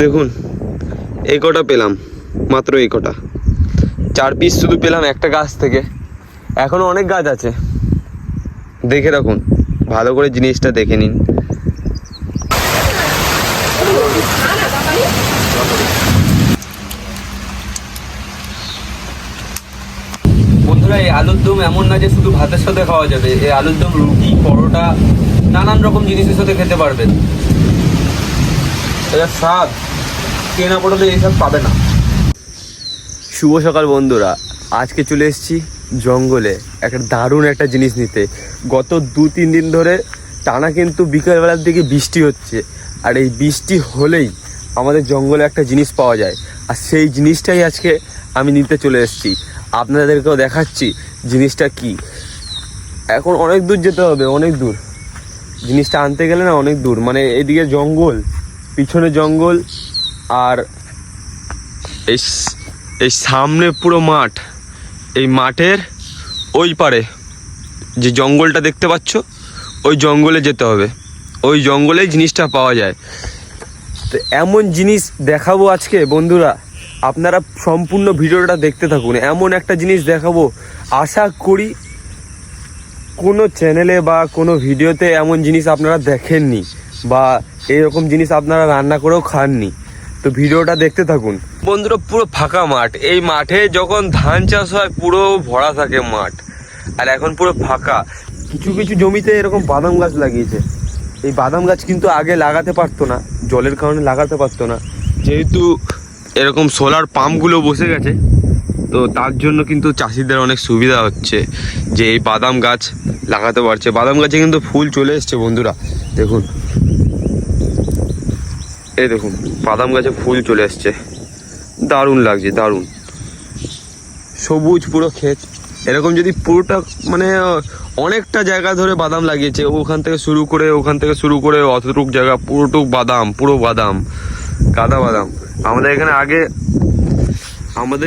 দেখুন এই কটা পেলাম, মাত্র এই কটা 4 পিস শুধু পেলাম একটা গাছ থেকে। এখনো অনেক গাছ আছে, দেখে রাখুন, ভালো করে জিনিসটা দেখে নিন। বন্ধুরা, এই আলুর দম এমন না যে শুধু ভাতের সাথে খাওয়া যাবে। এই আলুর দম রুটি, পরোটা, নানান রকম জিনিসের সাথে খেতে পারবেন। এটা স্বাদ কেনা পড়লে এইসব পাবে না। শুভ সকাল বন্ধুরা, আজকে চলে এসেছি জঙ্গলে একটা দারুণ একটা জিনিস নিতে। গত 2-3 দিন ধরে টানা কিন্তু বিকেলবেলার দিকে বৃষ্টি হচ্ছে, আর এই বৃষ্টি হলেই আমাদের জঙ্গলে একটা জিনিস পাওয়া যায়, আর সেই জিনিসটাই আজকে আমি নিতে চলে এসেছি। আপনাদেরকেও দেখাচ্ছি জিনিসটা কি। এখন অনেক দূর যেতে হবে, অনেক দূর। জিনিসটা আনতে গেলে না অনেক দূর, মানে এদিকে জঙ্গল, পিছনে জঙ্গল, আর এই সামনে পুরো মাঠ। এই মাঠের ওই পারে যে জঙ্গলটা দেখতে পাচ্ছ, ওই জঙ্গলে যেতে হবে। ওই জঙ্গলেই জিনিসটা পাওয়া যায়। তো এমন জিনিস দেখাবো আজকে বন্ধুরা, আপনারা সম্পূর্ণ ভিডিওটা দেখতে থাকুন। এমন একটা জিনিস দেখাবো, আশা করি কোনো চ্যানেলে বা কোনো ভিডিওতে এমন জিনিস আপনারা দেখেননি, বা এরকম জিনিস আপনারা রান্না করেও খাননি। তো ভিডিওটা দেখতে থাকুন বন্ধুরা। পুরো ফাঁকা মাঠ। এই মাঠে যখন ধান চাষ হয় পুরো ভরা থাকে মাঠ, আর এখন পুরো ফাঁকা। কিছু কিছু জমিতে এরকম বাদাম গাছ লাগিয়েছে। এই বাদাম গাছ কিন্তু আগে লাগাতে পারতো না, জলের কারণে লাগাতে পারতো না। যেহেতু এরকম সোলার পাম্পগুলো বসে গেছে, তো তার জন্য কিন্তু চাষিদের অনেক সুবিধা হচ্ছে যে এই বাদাম গাছ লাগাতে পারছে। বাদাম গাছে কিন্তু ফুল চলে এসছে বন্ধুরা, দেখুন, এই দেখুন বাদাম গাছে ফুল চলে এসছে। দারুণ লাগছে, দারুণ সবুজ পুরো ক্ষেত। এরকম যদি পুরোটা মানে অনেকটা জায়গা ধরে বাদাম লাগিয়েছে, ওখান থেকে শুরু করে অতটুক জায়গা পুরোটুক বাদাম, পুরো বাদাম, কাদা বাদাম। আমাদের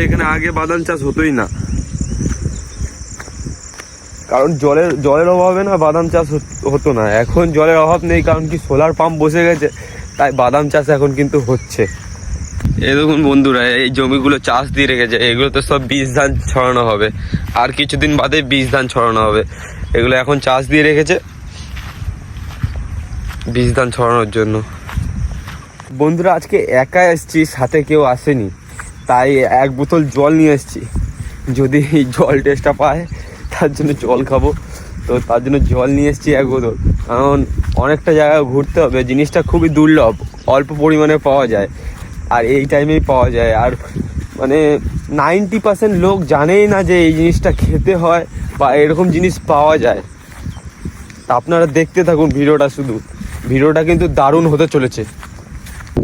এখানে আগে বাদাম চাষ হতোই না, কারণ জলের অভাবে না বাদাম চাষ হতো না। এখন জলের অভাব নেই, কারণ কি সোলার পাম্প বসে গেছে, তাই বাদাম চাষ এখন কিন্তু হচ্ছে। এই দেখুন বন্ধুরা, এই জমিগুলো চাষ দিয়ে রেখেছে। এগুলো তো সব বীজ ধান ছড়ানো হবে, আর কিছুদিন বাদে বীজ ধান ছড়ানো হবে। এগুলো এখন চাষ দিয়ে রেখেছে বীজ ধান ছড়ানোর জন্য। বন্ধুরা, আজকে একা এসছি, সাথে কেউ আসেনি, তাই 1 বোতল জল নিয়ে এসছি। যদি জল টেস্টটা পায় তার জন্য জল খাবো, তো তার জন্য জল নিয়ে এসছি 1 বোতল। কারণ অনেকটা জায়গায় ঘুরতে হবে, জিনিসটা খুবই দুর্লভ, অল্প পরিমাণে পাওয়া যায়, আর এই টাইমেই পাওয়া যায়। আর মানে 90% লোক জানেই না যে এই জিনিসটা খেতে হয় বা এরকম জিনিস পাওয়া যায়। আপনারা দেখতে থাকুন ভিডিওটা, শুধু ভিডিওটা কিন্তু দারুণ হতে চলেছে।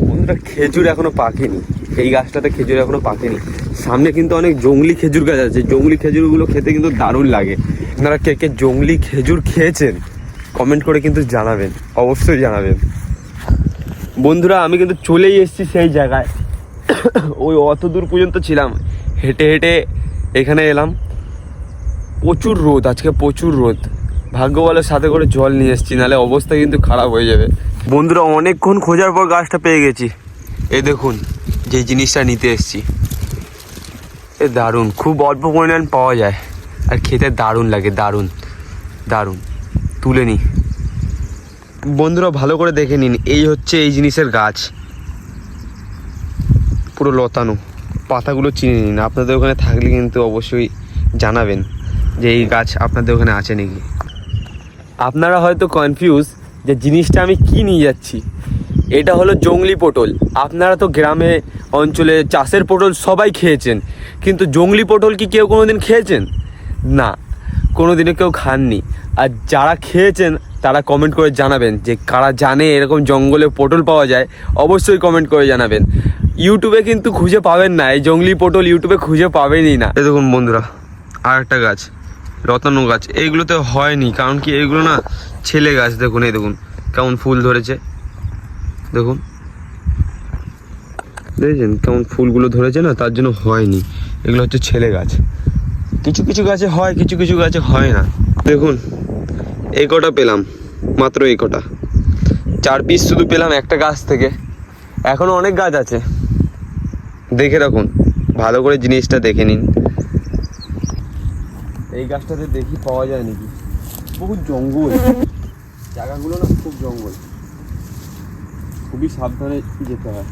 বন্ধুরা, খেজুর এখনো পাকেনি, এই গাছটাতে খেজুর এখনো পাকেনি। সামনে কিন্তু অনেক জংলি খেজুর গাছ আছে, জংলি খেজুরগুলো খেতে কিন্তু দারুণ লাগে। আপনারা কে কে জংলি খেজুর খেয়েছেন কমেন্ট করে কিন্তু জানাবেন, অবশ্যই জানাবেন। বন্ধুরা, আমি কিন্তু চলেই এসেছি সেই জায়গায়। ওই অত দূর পর্যন্ত ছিলাম, হেঁটে হেঁটে এখানে এলাম। প্রচুর রোদ, আজকে প্রচুর রোদ। ভাগ্য বলে সাথে করে জল নিয়ে এসেছি, নাহলে অবস্থা কিন্তু খারাপ হয়ে যাবে। বন্ধুরা, অনেকক্ষণ খোঁজার পর গাছটা পেয়ে গেছি। এই দেখুন যে জিনিসটা নিতে এসেছি, এ দারুণ, খুব অল্প পরিমাণ পাওয়া যায়, আর খেতে দারুণ লাগে, দারুণ দারুণ। তুলে নিই বন্ধুরা, ভালো করে দেখে নিন। এই হচ্ছে এই জিনিসের গাছ, পুরো লতানো। পাতাগুলো চিনে নিন। আপনাদের ওখানে থাকলে কিন্তু অবশ্যই জানাবেন যে এই গাছ আপনাদের ওখানে আছে নাকি। আপনারা হয়তো কনফিউজ যে জিনিসটা আমি কি নিয়ে যাচ্ছি। এটা হলো জংলি পটল। আপনারা তো গ্রামে অঞ্চলে চাষের পটল সবাই খেয়েছেন, কিন্তু জংলি পটল কি কেউ কোনো দিন খেয়েছেন? না, কোনো দিনও কেউ খাননি। আর যারা খেয়েছেন তারা কমেন্ট করে জানাবেন, যে কারা জানে এরকম জঙ্গলে পটল পাওয়া যায়, অবশ্যই কমেন্ট করে জানাবেন। ইউটিউবে কিন্তু খুঁজে পাবেন না, এই জংলি পটল ইউটিউবে খুঁজে পাবেনই না। এই দেখুন বন্ধুরা, আর একটা গাছ, রতানো গাছ। এইগুলোতে হয়নি, কারণ কি এইগুলো না ছেলে গাছ। দেখুন, এই দেখুন কেমন ফুল ধরেছে, দেখুন, দেখেছেন কেমন ফুলগুলো ধরেছে না, তার জন্য হয়নি। এগুলো হচ্ছে ছেলে গাছ। কিছু কিছু গাছে হয়, কিছু কিছু গাছে হয় না। দেখুন এই কটা পেলাম, মাত্র এই কটা 4 পিস শুধু পেলাম একটা গাছ থেকে। এখনো অনেক গাছ আছে, দেখে রাখুন, ভালো করে জিনিসটা দেখে নিন। এই গাছটাতে দেখি পাওয়া যায় নাকি, বহু জঙ্গল, জায়গাগুলো না খুব জঙ্গল, খুবই সাবধানে যেতে হয়।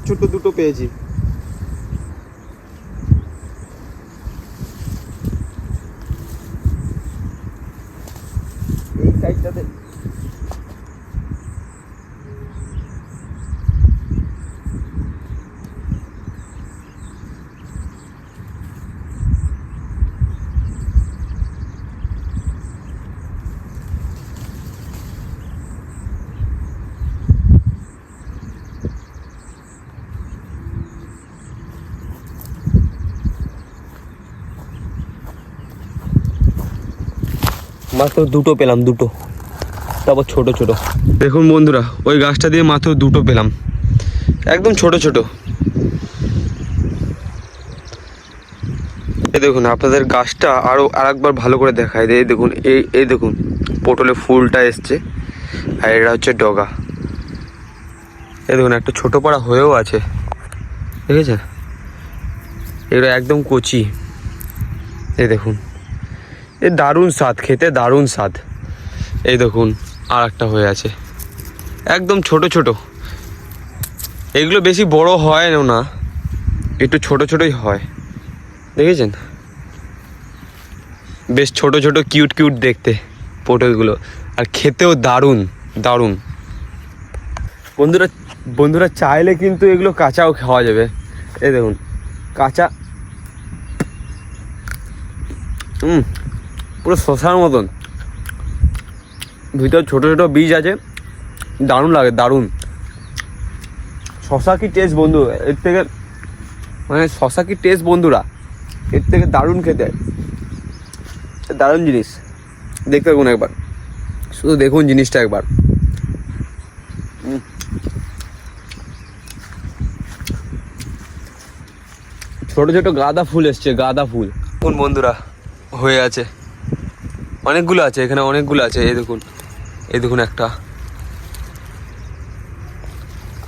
ছোট দুটো পেয়েছি। এই সাইডটাতে মাত্র দুটো পেলাম, দুটো, তারপর ছোট ছোট। দেখুন বন্ধুরা, ওই গাছটা দিয়ে মাত্র দুটো পেলাম, একদম ছোট ছোট। এই দেখুন, আপনাদের গাছটা আরও আরেকবার ভালো করে দেখায়। এই দেখুন, এই দেখুন পটলের ফুলটা এসছে, আর এটা হচ্ছে ডগা। এই দেখুন একটা ছোট পাড়া হয়েও আছে, দেখেছেন? এগুলো একদম কচি। এই দেখুন, এ দারুণ স্বাদ, খেতে দারুণ স্বাদ। এই দেখুন আর একটা হয়ে আছে, একদম ছোট ছোট। এগুলো বেশি বড় হয় না, একটু ছোট ছোটই হয়, দেখেছেন? বেশ ছোট ছোট কিউট কিউট দেখতে পটলগুলো, আর খেতেও দারুণ দারুণ। বন্ধুরা চাইলে কিন্তু এগুলো কাঁচাও খাওয়া যাবে। এই দেখুন কাঁচা, পুরো শশার মতন, ভিতর ছোট ছোট বীজ আছে, দারুণ লাগে, দারুণ। শশা কি টেস্ট বন্ধু, এর থেকে মানে শশা কি টেস্ট বন্ধুরা, এর থেকে দারুণ খেতে, দারুণ জিনিস। দেখতে থাকুন একবার, শুধু দেখুন জিনিসটা একবার। ছোট ছোট গাঁদা ফুল এসছে, গাঁদা ফুল। কোন বন্ধুরা হয়ে আছে, অনেকগুলো আছে এখানে, অনেকগুলো আছে। এই দেখুন একটা,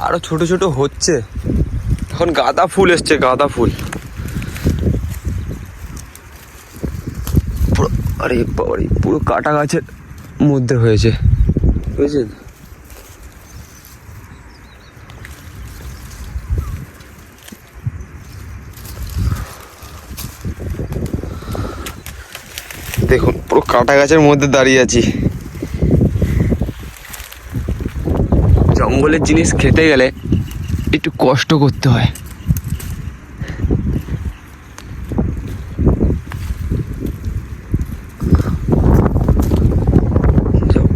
আরো ছোট ছোট হচ্ছে। এখন গাঁদা ফুল এসছে, গাঁদা ফুল। আরে বাবারে, পুরো কাটা গাছের মধ্যে হয়েছে, বুঝছেন? দেখুন পুরো কাটা গাছের মধ্যে দাঁড়িয়ে আছি। জঙ্গলের জিনিস খেতে গেলে একটু কষ্ট করতে হয়।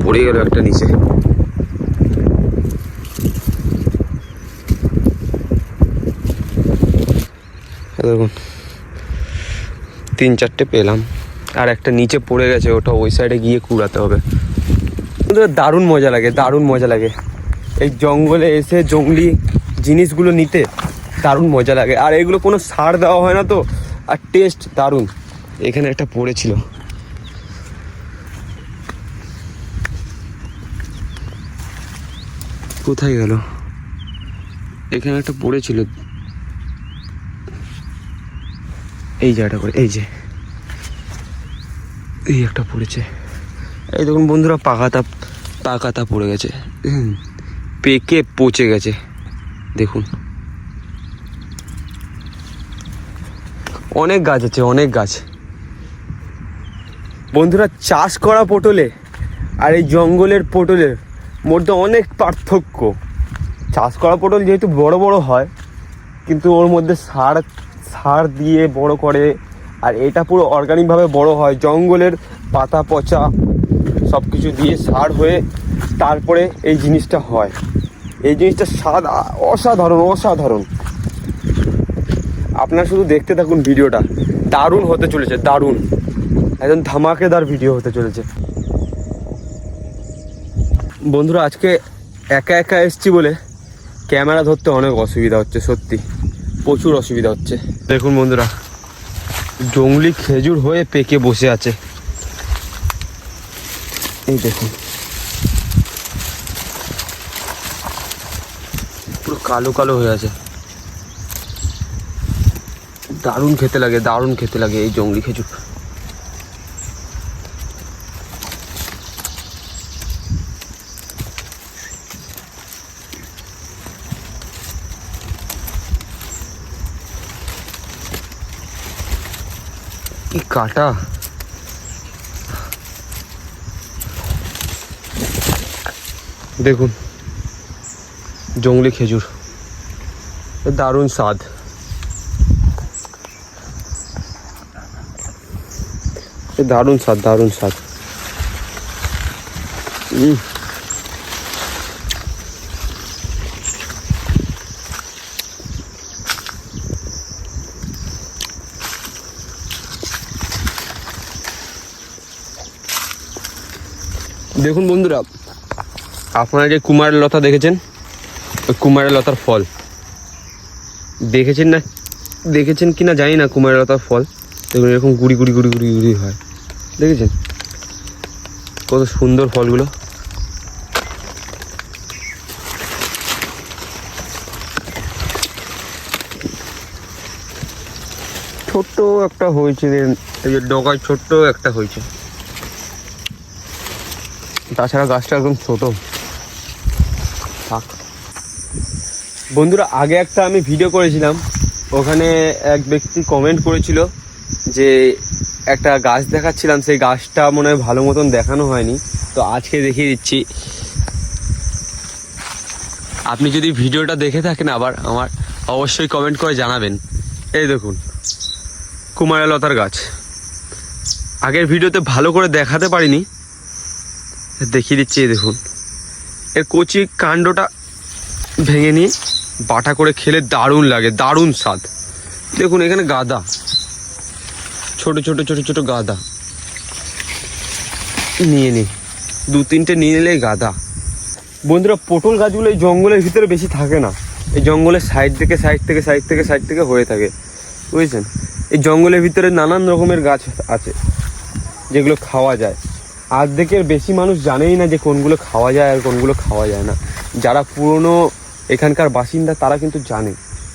পড়ে গেল একটা নিচে। দেখুন 3-4টে পেলাম, আর একটা নিচে পড়ে গেছে, ওটা ওই সাইডে গিয়ে কুড়াতে হবে। দারুণ মজা লাগে, দারুণ মজা লাগে এই জঙ্গলে এসে জঙ্গলি জিনিসগুলো নিতে, দারুণ মজা লাগে। আর এগুলো কোনো সার দেওয়া হয় না তো, আর টেস্ট দারুণ। এখানে একটা পড়েছিল, কোথায় গেল? এখানে একটা পড়েছিল, এই জায়গাটা করে, এই যে এই একটা পড়েছে। এই দেখুন বন্ধুরা, পাকাতা পড়ে গেছে, পেকে পচে গেছে। দেখুন অনেক গাছ আছে, অনেক গাছ। বন্ধুরা চাষ করা পটলে আর এই জঙ্গলের পটলের মধ্যে অনেক পার্থক্য। চাষ করা পটল যেহেতু বড় বড় হয়, কিন্তু ওর মধ্যে সার দিয়ে বড় করে, আর এটা পুরো অর্গানিকভাবে বড় হয়। জঙ্গলের পাতা পচা, সব কিছু দিয়ে সার হয়ে তারপরে এই জিনিসটা হয়। এই জিনিসটা স্বাদ অসাধারণ অসাধারণ। আপনারা শুধু দেখতে থাকুন, ভিডিওটা দারুণ হতে চলেছে, দারুণ, একদম ধামাকেদার ভিডিও হতে চলেছে। বন্ধুরা আজকে একা একা এসছি বলে ক্যামেরা ধরতে অনেক অসুবিধা হচ্ছে, সত্যি প্রচুর অসুবিধা হচ্ছে। দেখুন বন্ধুরা, জংলি খেজুর হয়ে পেকে বসে আছে, এই দেখুন পুরো কালো কালো হয়ে আছে। দারুণ খেতে লাগে, দারুণ খেতে লাগে এই জংলি খেজুর। কি কাটা, দেখুন জংলি খেজুর, দারুণ স্বাদ। দারুণ স্বাদ, দারুণ স্বাদ। দেখুন বন্ধুরা, আপনারা যে কুমারের লতা দেখেছেন, ওই কুমারের লতার ফল দেখেছেন কি না জানি না। কুমারের লতার ফল দেখুন এরকম গুড়ি গুড়ি গুড়ি গুড়ি গুড়ি হয়, দেখেছেন কত সুন্দর ফলগুলো। ছোট্ট একটা হয়েছে, এই যে ডগায় ছোট্ট একটা হয়েছে, তাছাড়া গাছটা একদম ছোট থাক। বন্ধুরা আগে একটা আমি ভিডিও করেছিলাম, ওখানে এক ব্যক্তি কমেন্ট করেছিল যে একটা গাছ দেখাচ্ছিলাম, সেই গাছটা মনে হয় ভালো মতন দেখানো হয়নি, তো আজকে দেখিয়ে দিচ্ছি। আপনি যদি ভিডিওটা দেখে থাকেন আবার আমার অবশ্যই কমেন্ট করে জানাবেন। এই দেখুন কুমারের লতার গাছ, আগের ভিডিওতে ভালো করে দেখাতে পারিনি, দেখিয়ে দিচ্ছি। এই দেখুন এর কচি কাণ্ডটা ভেঙে নিয়ে বাটা করে খেলে দারুণ লাগে, দারুণ স্বাদ। দেখুন এখানে গাদা, ছোট ছোট ছোট ছোট গাদা নিয়ে নিই, 2-3টে নিয়ে নিলেই গাদা। বন্ধুরা পটল গাছগুলো এই জঙ্গলের ভিতরে বেশি থাকে না, এই জঙ্গলের সাইড থেকে হয়ে থাকে, বুঝেছেন। এই জঙ্গলের ভিতরে নানান রকমের গাছ আছে যেগুলো খাওয়া যায়। অর্ধেকের বেশি মানুষ জানেই না যে কোনগুলো খাওয়া যায় আর কোনগুলো খাওয়া যায় না। যারা পুরনো এখানকার বাসিন্দা তারা কিন্তু জানে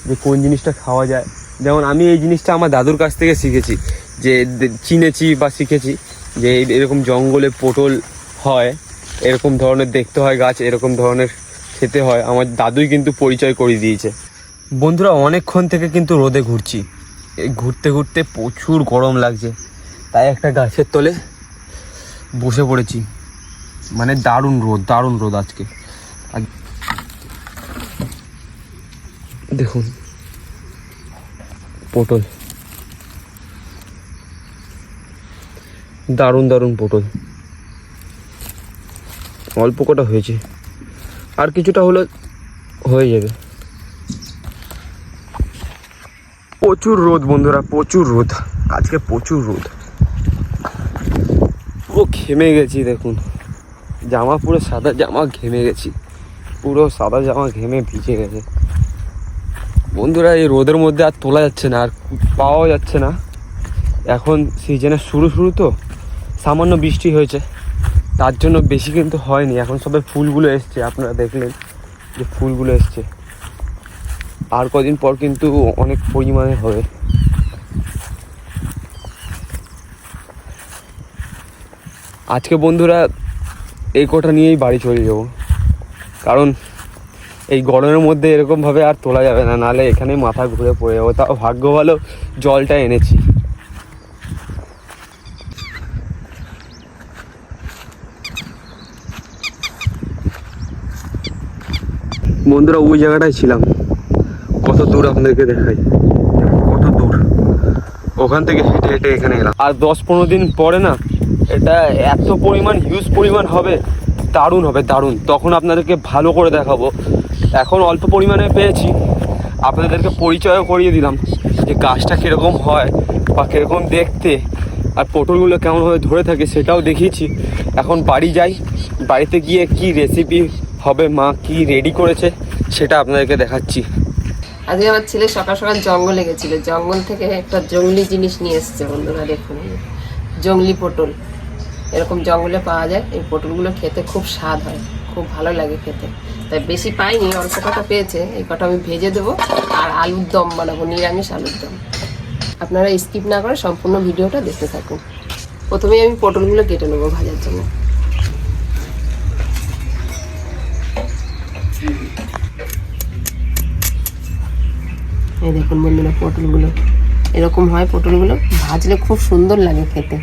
যে কোন জিনিসটা খাওয়া যায়। যেমন আমি এই জিনিসটা আমার দাদুর কাছ থেকে শিখেছি, যে চিনেছি বা শিখেছি যে এরকম জঙ্গলে পটল হয়, এরকম ধরনের দেখতে হয় গাছ, এরকম ধরনের খেতে হয়। আমার দাদুই কিন্তু পরিচয় করিয়ে দিয়েছে। বন্ধুরা অনেকক্ষণ থেকে কিন্তু রোদে ঘুরছি, এই ঘুরতে ঘুরতে প্রচুর গরম লাগছে, তাই একটা গাছের তলে বসে পড়েছি। মানে দারুণ রোদ আজকে। দেখুন পটল, দারুণ পটল, অল্প কটা হয়েছে, আর কিছুটা হলে হয়ে যাবে। প্রচুর রোদ বন্ধুরা, প্রচুর রোদ আজকে, প্রচুর রোদ। পুরো ঘেমে গেছি, দেখুন জামা পুরো সাদা জামা, ঘেমে গেছি পুরো সাদা জামা, ঘেমে ভিজে গেছে। বন্ধুরা এই রোদের মধ্যে আর তোলা যাচ্ছে না, আর পাওয়া যাচ্ছে না। এখন সিজনের শুরু তো সামান্য বৃষ্টি হয়েছে, তার জন্য বেশি কিন্তু হয়নি। এখন সবে ফুলগুলো এসছে, আপনারা দেখলেন যে ফুলগুলো এসছে, আর কদিন পর কিন্তু অনেক পরিমাণে হবে। আজকে বন্ধুরা এই কটা নিয়েই বাড়ি চলে যাব, কারণ এই গরমের মধ্যে এরকমভাবে আর তোলা যাবে না, নাহলে এখানে মাথা ঘুরে পড়ে যাবো। তাও ভাগ্য ভালো জলটা এনেছি। বন্ধুরা ওই জায়গাটায় ছিলাম, কত দূর আপনাদেরকে দেখাই, কত দূর। ওখান থেকে হেঁটে হেঁটে এখানে এলাম। আর 10-15 দিন পরে না এটা এত পরিমাণ হিউজ পরিমাণ হবে, দারুণ হবে দারুণ। তখন আপনাদেরকে ভালো করে দেখাবো। এখন অল্প পরিমাণে পেয়েছি, আপনাদেরকে পরিচয়ও করিয়ে দিলাম যে গাছটা কীরকম হয় বা কীরকম দেখতে, আর পটলগুলো কেমনভাবে ধরে থাকে সেটাও দেখিয়েছি। এখন বাড়ি যাই, বাড়িতে গিয়ে কি রেসিপি হবে, মা কি রেডি করেছে সেটা আপনাদেরকে দেখাচ্ছি। আজকে আমার ছেলে সকাল সকাল জঙ্গলে গেছিল, জঙ্গল থেকে একটা জঙ্গলি জিনিস নিয়ে এসছে বন্ধুরা, দেখুন জঙ্গলি পটল। এরকম জঙ্গলে পাওয়া যায়, এই পটলগুলো খেতে খুব স্বাদ হয়, খুব ভালো লাগে খেতে। তাই বেশি পাইনি, অল্প কটা পেয়েছে, এই কটা আমি ভেজে দেবো আর আলুর দম বানাবো, নিরামিষ আলুর দম। আপনারা স্কিপ না করে সম্পূর্ণ ভিডিওটা দেখতে থাকুন। প্রথমেই আমি পটলগুলো কেটে নেবো ভাজার জন্য। এই দেখুন বন্ধুরা, পটলগুলো এরকম হয়, পটলগুলো ভাজলে খুব সুন্দর লাগে খেতে।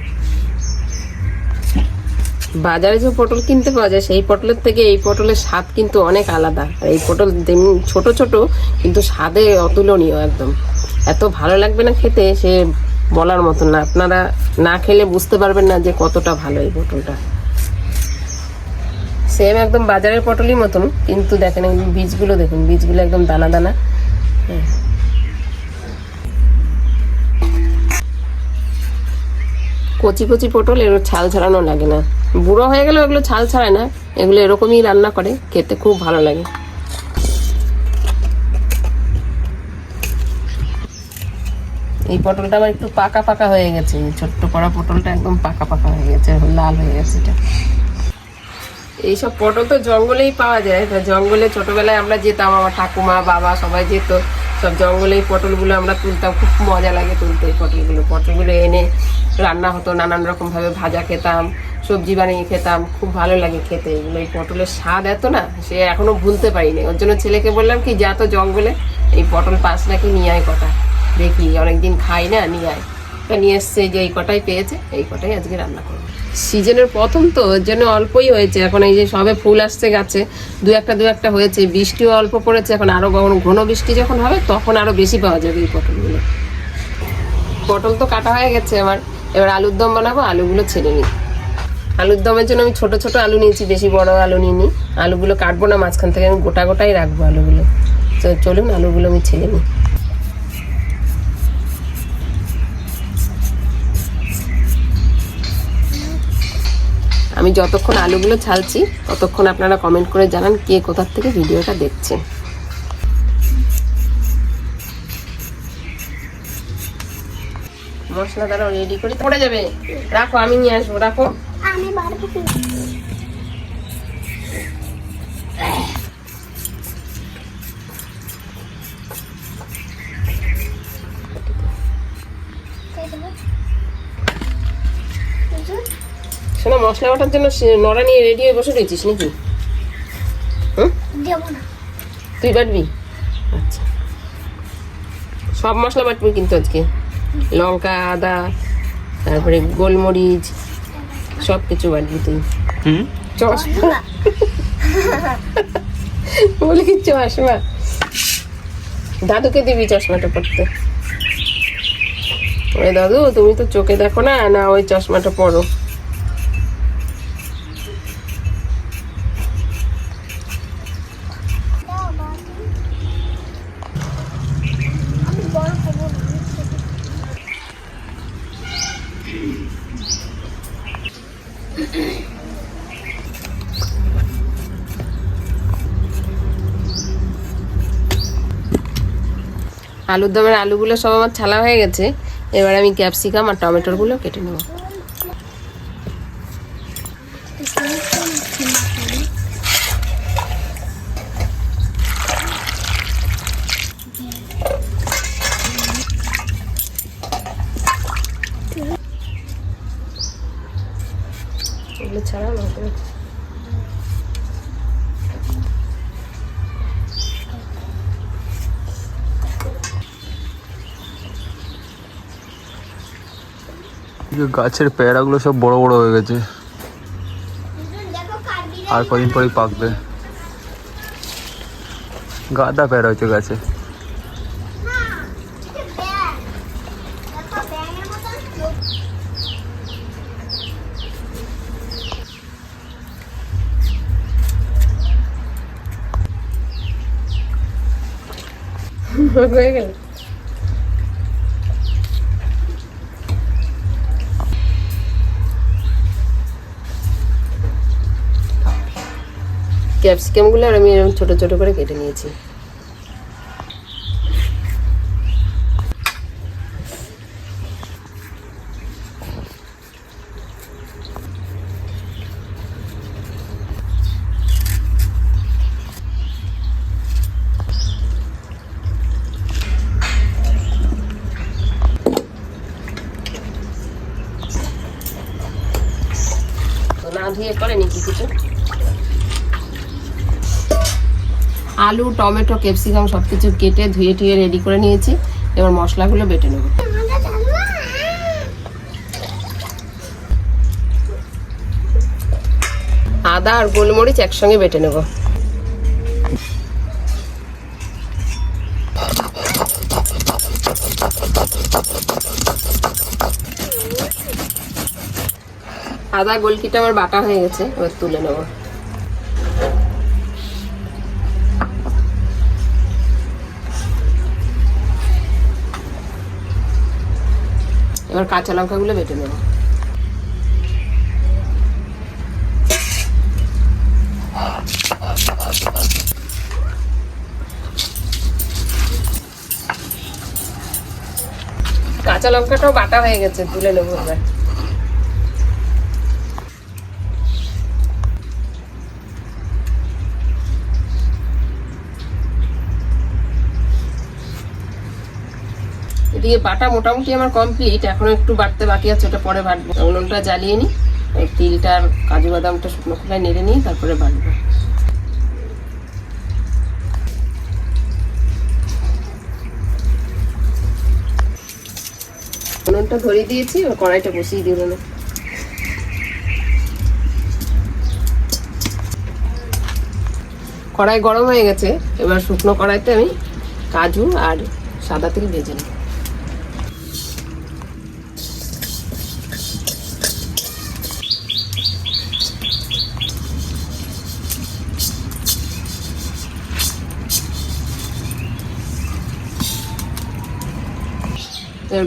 বাজারে যে পটল কিনতে পাওয়া যায় সেই পটলের থেকে এই পটলের স্বাদ কিন্তু অনেক আলাদা। আর এই পটল ছোট ছোট কিন্তু স্বাদে অতুলনীয়, একদম এত ভালো লাগবে না খেতে, সে বলার মতো না। আপনারা না খেলে বুঝতে পারবেন না যে কতটা ভালো এই পটলটা। সেম একদম বাজারের পটলই মতন, কিন্তু দেখেন এই বীজগুলো, দেখুন বীজগুলো একদম দানা দানা। হ্যাঁ, কচি কচি পটল, এগুলো ছাল ছাড়ানো লাগে না। বুড়ো হয়ে গেলে এগুলো ছাল ছাড়ায় না, এগুলো এরকমই রান্না করে, খেতে খুব ভালো লাগে। এই পটলটা আবার একটু পাকা পাকা হয়ে গেছে, ছোট্ট কড়া পটলটা একদম পাকা পাকা হয়ে গেছে, লাল হয়ে গেছে এটা। এইসব পটল তো জঙ্গলেই পাওয়া যায়। জঙ্গলে ছোটবেলায় আমরা যেতাম, আমার ঠাকুমা বাবা সবাই যেত, সব জঙ্গলে এই পটলগুলো আমরা তুলতাম, খুব মজা লাগে তুলতে। এই পটলগুলো এনে রান্না হতো, নানান রকম ভাবে ভাজা খেতাম, সবজি বানিয়ে খেতাম, খুব ভালো লাগে খেতে এগুলো। এই পটলের স্বাদ এত না, সে এখনো ভুলতে পারিনি। ওর জন্য ছেলেকে বললাম কি, যা তো জঙ্গলে এই পটল পাস নাকি নিয়ে আয় কটা, দেখি অনেকদিন খাই না, নিয়ে আয়। নিয়ে এসছে, যে এই কটাই পেয়েছে, এই কটাই আজকে রান্না করবো। সিজনের প্রথম তো, ওর জন্য অল্পই হয়েছে। এখন এই যে সবে ফুল আসছে গাছে, দু একটা হয়েছে, বৃষ্টিও অল্প পড়েছে। এখন আরো ঘন বৃষ্টি যখন হবে তখন আরো বেশি পাওয়া যাবে এই পটলগুলো। পটল তো কাটা হয়ে গেছে আমার, এবার আলুর দম বানাবো। আলুগুলো ছেড়ে নিই। আলুর দমের জন্য আমি ছোট ছোট আলু নিয়েছি, বেশি বড় আলু নিইনি। আলুগুলো কাটবো না মাঝখান থেকে, আমি গোটা গোটাই রাখবো আলুগুলো। তো চলুন আলুগুলো আমি ছেড়ে নিই। আমি যতক্ষণ আলুগুলো ছালছি ততক্ষণ আপনারা কমেন্ট করে জানান কে কোথার থেকে ভিডিওটা দেখছেন। মশলা দ্বারা রেডি করে পড়ে যাবে, রাখো আমি নিয়ে আসবো, রাখো। আমি বাড়বো কি? শোনো, মশলা বাটার জন্য নড়া নিয়ে রেডি হয়ে বসে রয়েছিস নাকি? তুই বাটবি? আচ্ছা, সব মশলা বাটবি কিন্তু আজকে, লঙ্কা, আদা, তারপরে গোলমরিচ, সব কিছু বাটবি তুই। চশমা বলে কি, চশমা দাদুকে দিবি চশমাটা পরতে। ওই দাদু, তুমি তো চোখে দেখো না, না ওই চশমাটা পরো। আলুর দমের আলুগুলো সব আমার ছালা হয়ে গেছে। এবার আমি ক্যাপসিকাম আর টমেটোগুলো কেটে নেব। এগুলো ছাড়া না, গাছের পেয়ারাগুলো সব বড় বড় হয়ে গেছে, আর কদিন পরেই পাকবে। গাদা পেয়ারা হয়েছে গাছে। হয়ে গেল। ক্যাপসিকাম গুলো আমি এরকম ছোট ছোট করে কেটে নিয়েছি। না ধুয়ে করে নিচ্ছি কিছু। আলু, টমেটো, ক্যাপসিকাম সবকিছু কেটে ধুয়ে টুয়ে রেডি করে নিয়েছি। এবার মশলাগুলো বেটে নেব। আদা আর গোলমরিচ একসঙ্গে বেটে নেব। আদা গোলকিটা আমার বাটা হয়ে গেছে, এবার তুলে নেব। এবার কাঁচা লঙ্কাগুলো বেটে নেব। কাঁচা লঙ্কাটাও বাটা হয়ে গেছে, তুলে নেব এবার। এদিকে বাটা মোটামুটি আমার কমপ্লিট, এখনো একটু বাটতে বাকি আছে, ওটা পরে বাটবো। উনুনটা জ্বালিয়ে নিই, তিলটা আর কাজু বাদামটা শুকনো খোলায় নেড়ে নিয়ে তারপরে বাটবো। উনুনটা ধরিয়ে দিয়েছি, এবার কড়াইটা বসিয়ে দিয়ে দেবো। কড়াই গরম হয়ে গেছে, এবার শুকনো কড়াইতে আমি কাজু আর সাদা তিল ভেজে নেব।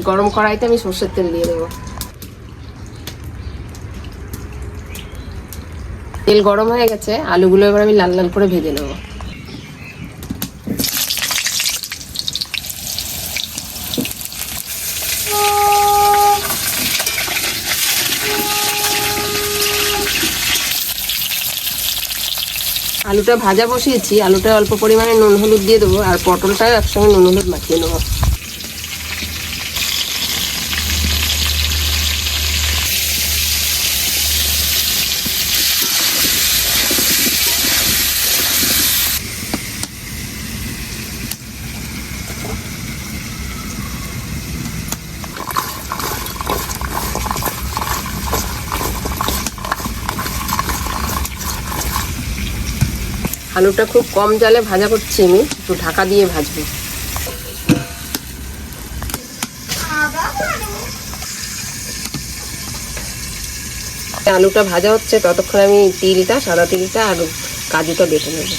গরম কড়াইতে আমি সর্ষের তেল দিয়ে দেবো। তেল গরম হয়ে গেছে, আলুগুলো এবার আমি লাল লাল করে ভেজে নেব। আলুটা ভাজা বসিয়েছি, আলুটা অল্প পরিমাণে নুন হলুদ দিয়ে দেবো, আর পটলটা একসঙ্গে নুন হলুদ মাখিয়ে নেবো। আলুটা খুব কম জালে ভাজা করছি, আমি একটু ঢাকা দিয়ে ভাজবো। আলুটা ভাজা হচ্ছে, ততক্ষণ আমি তিলটা, সাদা তিলটা আর কাজুটা বেটে নেব।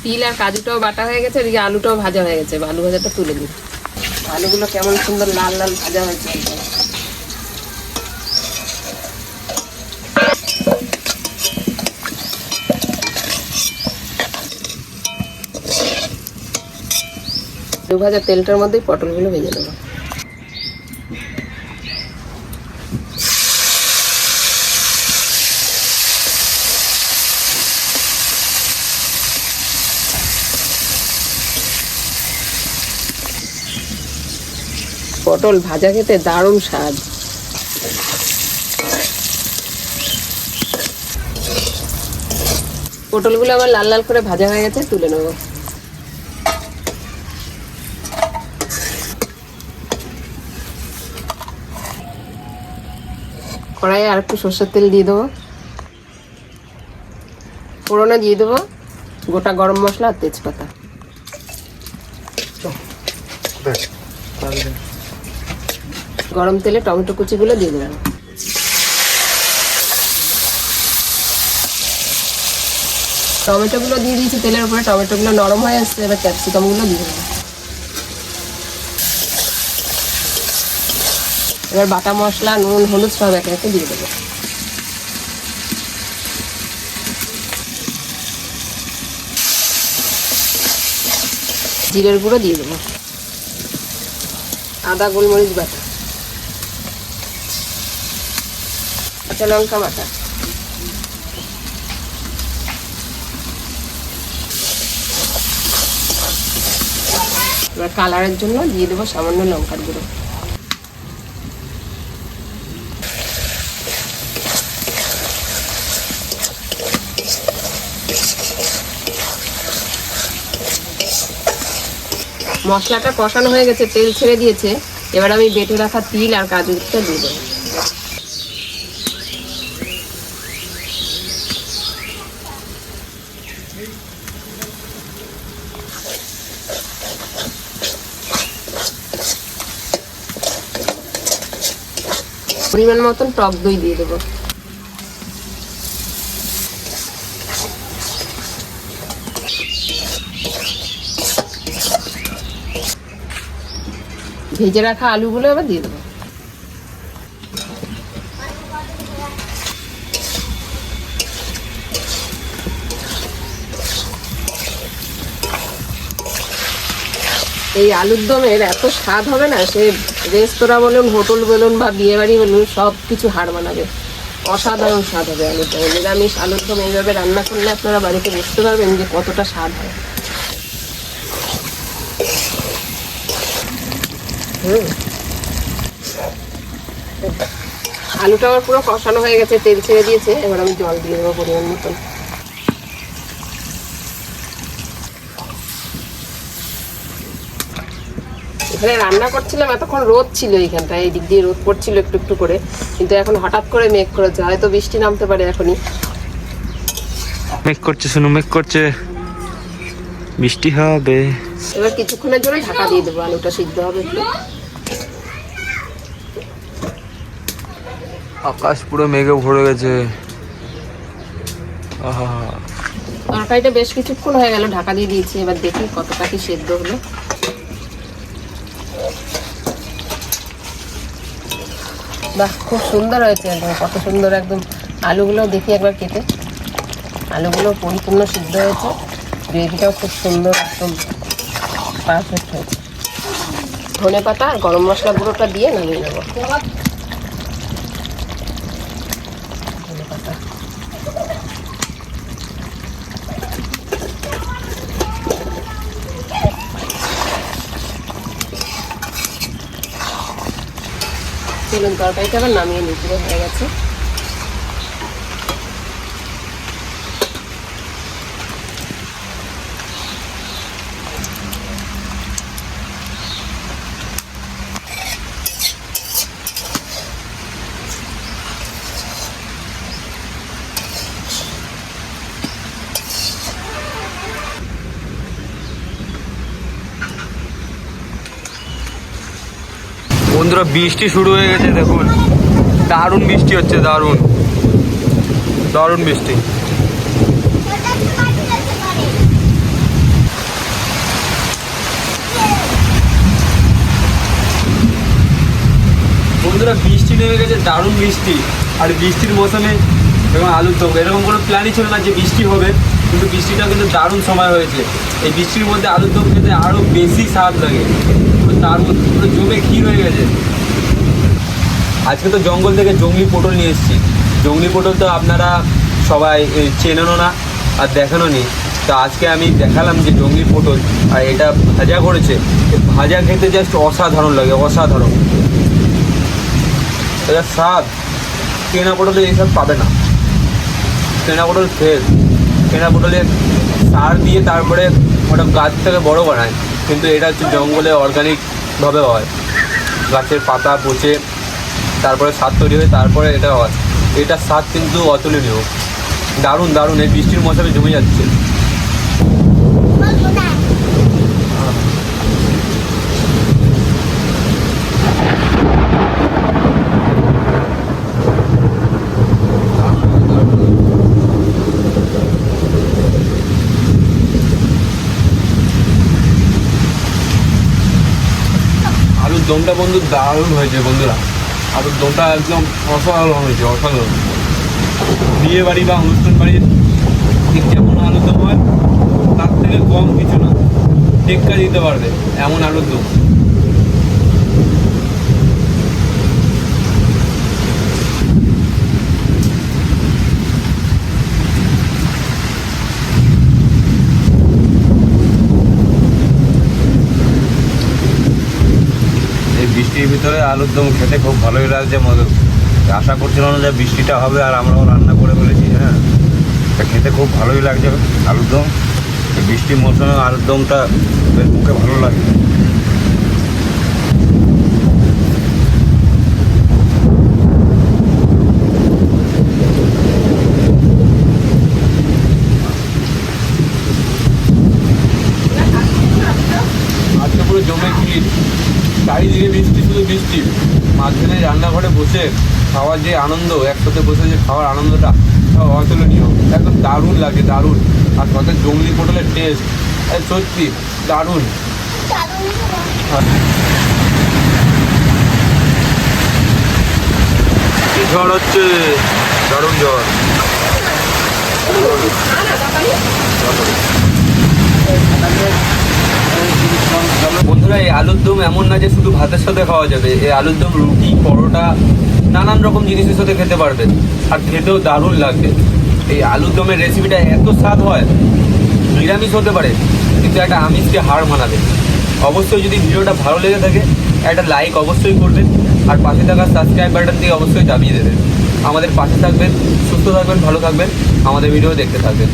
তিল আর কাজুটাও বাটা হয়ে গেছে, এদিকে আলুটাও ভাজা হয়ে গেছে। আলু ভাজাটা তুলে দিই। আলুগুলো কেমন সুন্দর লাল লাল ভাজা হয়েছে। আলু ভাজা তেলটার মধ্যেই পটলগুলো ভেজে দেবো। পটল ভাজা খেতে দারুণ স্বাদ। পটলগুলো আবার লাল লাল করে ভাজা হয়ে গেছে, তুলে নেব। কড়াইয়ে আর একটু সর্ষের তেল দিয়ে দেবো, ফোড়নে দিয়ে দেবো গোটা গরম মশলা আর তেজপাতা। গরম তেলে টমেটো কুচিগুলো দিয়ে দেবো। টমেটোগুলো দিয়ে দিয়েছি তেলের উপরে, টমেটোগুলো নরম হয়ে আসছে, এবার ক্যাপসিকামগুলো দিয়ে দেবো। এবার বাটা মশলা, নুন, হলুদ সব একে একে দিয়ে দেবো। জিরের গুঁড়ো দিয়ে দেবো, আদা গোলমরিচ বাটা, কাঁচা লঙ্কা বাটা, এবার কালারের জন্য দিয়ে দেবো সামান্য লঙ্কার গুঁড়ো। মশলাটা কষানো হয়ে গেছে, তেল ছেড়ে দিয়েছে। এবার আমি বেটে রাখা তিল আর কাজুটা দিয়ে দেবো। পরিমাণ মতন টক দই দিয়ে দেবো। ভেজে রাখা আলুগুলো এবার দিয়ে দেবো। এই আলুর দমের এত স্বাদ হবে না, সে রেস্তোরাঁ বলুন, হোটেল বলুন বা বিয়ে বাড়ি বলুন, সব কিছু হার মানাবে। অসাধারণ স্বাদ হবে আলুর দম। নিরামিষ আলুর দম এইভাবে রান্না করলে আপনারা বাড়িতে বুঝতে পারবেন যে কতটা স্বাদ হয়। আলুটা আমার পুরো কষানো হয়ে গেছে, তেল ছেড়ে দিয়েছে। এবার আমি জল দিয়ে দেবো পরিমাণ মতন। এখানে রান্না করছিলাম, এতক্ষণ রোদ ছিল এইখানটায়, এই দিক দিয়ে রোদ পড়ছিল একটু একটু করে, কিন্তু এখন হঠাৎ করে মেঘ করেছে, হয়তো বৃষ্টি নামতে পারে এখনই। মেঘ করছে, শুনো মেঘ করছে, বৃষ্টি হবে। এবার কিছুক্ষণের জন্য ঢাকা দিয়ে দেবো, আলুটা সিদ্ধ হবে একটু। আকাশ পুরো মেঘে ভরে গেছে। তরকারিটা বেশ কিছুক্ষণ হয়ে গেল, ঢাকা দিয়ে দিয়েছি। এবার দেখি কতটা কি সেদ্ধ হলো। বাহ, খুব সুন্দর হয়েছে একদম, কত সুন্দর একদম। আলুগুলো দেখি একবার কেটে, আলুগুলো পরিপূর্ণ সিদ্ধ হয়েছে, গ্রেভিটাও খুব সুন্দর, একদম পারফেক্ট হয়েছে। ধনে পাতা আর গরম মশলা গুঁড়োটা দিয়ে নামিয়ে নেবো। ধনে পাতা, চলুন তরকারিটা আবার নামিয়ে নিই, পুরো হয়ে গেছে। বন্ধুরা বৃষ্টি শুরু হয়ে গেছে, দেখুন দারুণ বৃষ্টি হচ্ছে, দারুণ দারুণ বৃষ্টি। বন্ধুরা বৃষ্টি নেমে গেছে, দারুণ বৃষ্টি। আর বৃষ্টির মৌসুমে এবং আলুর দম, এরকম কোনো প্ল্যানই ছিল না যে বৃষ্টি হবে, কিন্তু বৃষ্টিটা কিন্তু দারুণ সময় হয়েছে। এই বৃষ্টির মধ্যে আলুর দম খেতে আরও বেশি স্বাদ লাগে, তার মধ্যে পুরো জমে ক্ষীর হয়ে গেছে। আজকে তো জঙ্গল থেকে জংলি পটল নিয়ে এসেছি। জংলি পটল তো আপনারা সবাই চেনেনও না আর দেখানো নি, তা আজকে আমি দেখালাম যে জঙ্গলি পটল, আর এটা ভাজা করেছে। ভাজা খেতে জাস্ট অসাধারণ লাগে, অসাধারণ। এটা স্বাদ কেনা পটলে এইসব পাবে না। কেনা পটল ফ্রেশ, কেনা পটলে সার দিয়ে তারপরে ওটা গাছ থেকে বড় বানায়, কিন্তু এটা হচ্ছে জঙ্গলে অর্গানিকভাবে হয়। গাছের পাতা পচে তারপরে সার তৈরি হয়ে তারপরে এটা হয়। এটার স্বাদ কিন্তু অতুলনীয়, দারুণ দারুণ। এই বৃষ্টির মৌসুমে জমে যাচ্ছে। আলুর দমটা বন্ধু দারুণ হয়েছে বন্ধুরা। আলুর দমটা একদম অসাধারণ হয়েছে, অসাধারণ। বিয়ে বাড়ি বা অনুষ্ঠান বাড়ির ঠিক যেমন আলুর দম হয় তার থেকে কম কিছু না, টেক্কা দিতে পারবে এমন আলুর দম। এই বৃষ্টির ভিতরে আলুর দম খেতে খুব ভালোই লাগছে। আশা করছিলাম না যে বৃষ্টিটা হবে, আর আমরাও রান্না করে ফেলেছি। হ্যাঁ, তা খেতে খুব ভালোই লাগছে আলুর দম। এই বৃষ্টির মৌসুমে আলুর দমটা বেশ মুখে ভালো লাগে। আজকে পুরো জমে ক্ষীর, চারিদিকে বৃষ্টি, শুধু বৃষ্টি। মাঝখানে রান্নাঘরে বসে খাওয়ার যে আনন্দ, একসাথে বসে যে খাওয়ার আনন্দটা অতুলনীয়, একদম দারুণ লাগে, দারুণ। আর সাথে জঙ্গলি পটলের টেস্ট সত্যি দারুণ। ঝড় হচ্ছে, দারুণ ঝড়। বন্ধুরা, এই আলুর দম এমন না যে শুধু ভাতের সাথে খাওয়া যাবে। এই আলুর দম রুটি, পরোটা, নানান রকম জিনিসের সাথে খেতে পারবেন, আর খেতেও দারুণ লাগবে। এই আলুর দমের রেসিপিটা এত স্বাদ হয়, নিরামিষ হতে পারে কিন্তু একটা আমিষকে হার মানাবে। অবশ্যই যদি ভিডিওটা ভালো লেগে থাকে একটা লাইক অবশ্যই করবেন, আর পাশে থাকা সাবস্ক্রাইব বাটন দিয়ে অবশ্যই দাবিয়ে দেবেন। আমাদের পাশে থাকবেন, সুস্থ থাকবেন, ভালো থাকবেন, আমাদের ভিডিও দেখতে থাকবেন।